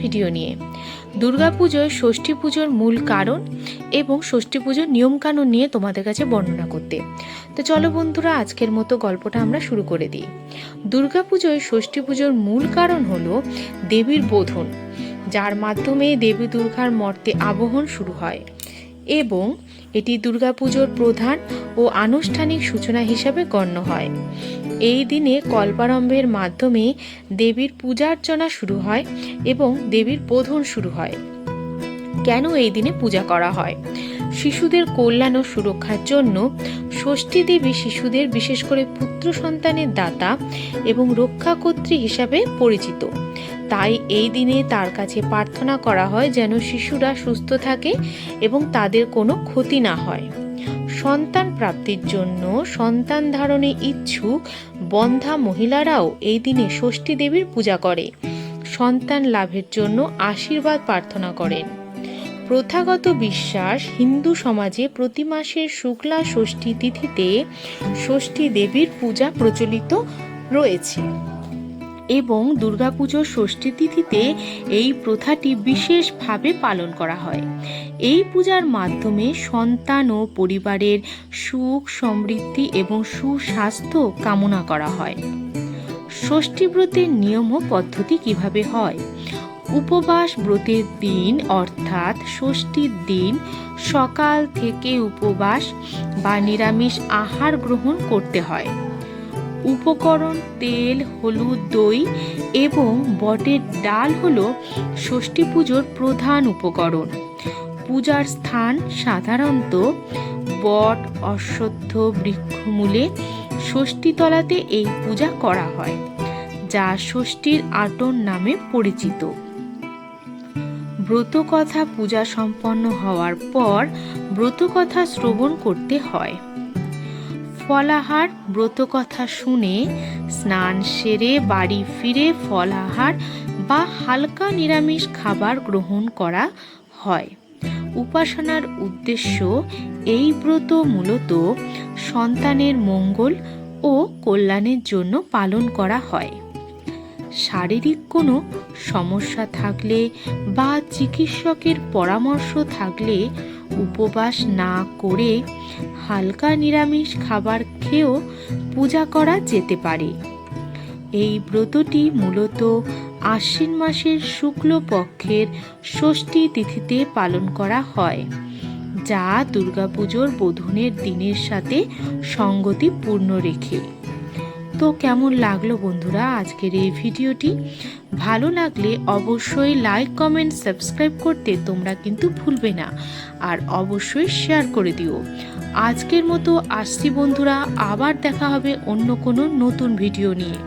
Video নিয়ে। দুর্গাপুজোয় ষষ্ঠী পুজোর মূল কারণ এবং ষষ্ঠী পুজোর নিয়মকানুন নিয়ে তোমাদের কাছে বর্ণনা করতে। তো চলো বন্ধুরা, আজকের মতো গল্পটা আমরা শুরু করে দিই। দুর্গাপুজোয় ষষ্ঠী পুজোর মূল কারণ হলো দেবীর বোধন, যার মাধ্যমে দেবী দুর্গার মর্তে আবাহন শুরু হয় এবং এটি দুর্গাপুজোর প্রধান ও আনুষ্ঠানিক সূচনা হিসাবে গণ্য হয়। এই দিনে কল্পারম্ভের মাধ্যমে দেবীর পূজার্চনা শুরু হয় এবং দেবীর বোধন শুরু হয়। কেন এই দিনে পূজা করা হয়? শিশুদের কল্যাণ ও সুরক্ষার জন্য ষষ্ঠী দেবী শিশুদের, বিশেষ করে পুত্র সন্তানের দাতা এবং রক্ষাকর্ত্রী হিসাবে পরিচিত। তাই এই দিনে তার কাছে প্রার্থনা করা হয় যেন শিশুরা সুস্থ থাকে এবং তাদের কোনো ক্ষতি না হয়। সন্তান প্রাপ্তির জন্য সন্তান ধারণে ইচ্ছুক বন্ধা মহিলারাও এই দিনে ষষ্ঠী দেবীর পূজা করে সন্তান লাভের জন্য আশীর্বাদ প্রার্থনা করেন। প্রথাগত বিশ্বাস, হিন্দু সমাজে প্রতি মাসের শুক্লা ষষ্ঠী তিথিতে ষষ্ঠী দেবীর পূজা প্রচলিত রয়েছে এবং দুর্গাপুজোর ষষ্ঠী তিথিতে এই প্রথাটি বিশেষভাবে পালন করা হয়। এই পূজার মাধ্যমে সন্তান ও পরিবারের সুখ, সমৃদ্ধি এবং সুস্বাস্থ্য কামনা করা হয়। ষষ্ঠী ব্রতের নিয়ম ও পদ্ধতি কিভাবে হয়? উপবাস ব্রতের দিন অর্থাৎ ষষ্ঠীর দিন সকাল থেকে উপবাস বা নিরামিষ আহার গ্রহণ করতে হয়। উপকরণ তেল, হলুদ, দই এবং বটের ডাল হল ষষ্ঠী পুজোর প্রধান উপকরণ। পূজার স্থান সাধারণত বট, অশ্বত্থ বৃক্ষমূলে ষষ্ঠীতলাতে এই পূজা করা হয়, যা ষষ্ঠীর আটন নামে পরিচিত। ব্রতকথা পূজা সম্পন্ন হওয়ার পর ব্রতকথা শ্রবণ করতে হয়। ফলাহার, ব্রতকথা শুনে স্নান সেরে বাড়ি ফিরে ফলাহার বা হালকা নিরামিষ খাবার গ্রহণ করা হয়। উপাসনার উদ্দেশ্য, এই ব্রত মূলত সন্তানের মঙ্গল ও কল্যাণের জন্য পালন করা হয়। শারীরিক কোনো সমস্যা থাকলে বা চিকিৎসকের পরামর্শ থাকলে উপবাস না করে হালকা নিরামিষ খাবার খেয়েও পূজা করা যেতে পারে। এই ব্রতটি মূলত আশ্বিন মাসের শুক্লপক্ষের ষষ্ঠী তিথিতে পালন করা হয়, যা দুর্গাপুজোর বোধনের দিনের সাথে সঙ্গতিপূর্ণ রেখে। তো কেমন লাগলো বন্ধুরা আজকের এই ভিডিওটি? ভালো লাগলে অবশ্যই লাইক, কমেন্ট, সাবস্ক্রাইব করতে তোমরা কিন্তু ভুলবে না, আর অবশ্যই শেয়ার করে দিও। আজকের মতো আসছি বন্ধুরা, আবার দেখা হবে অন্য কোনো নতুন ভিডিও নিয়ে।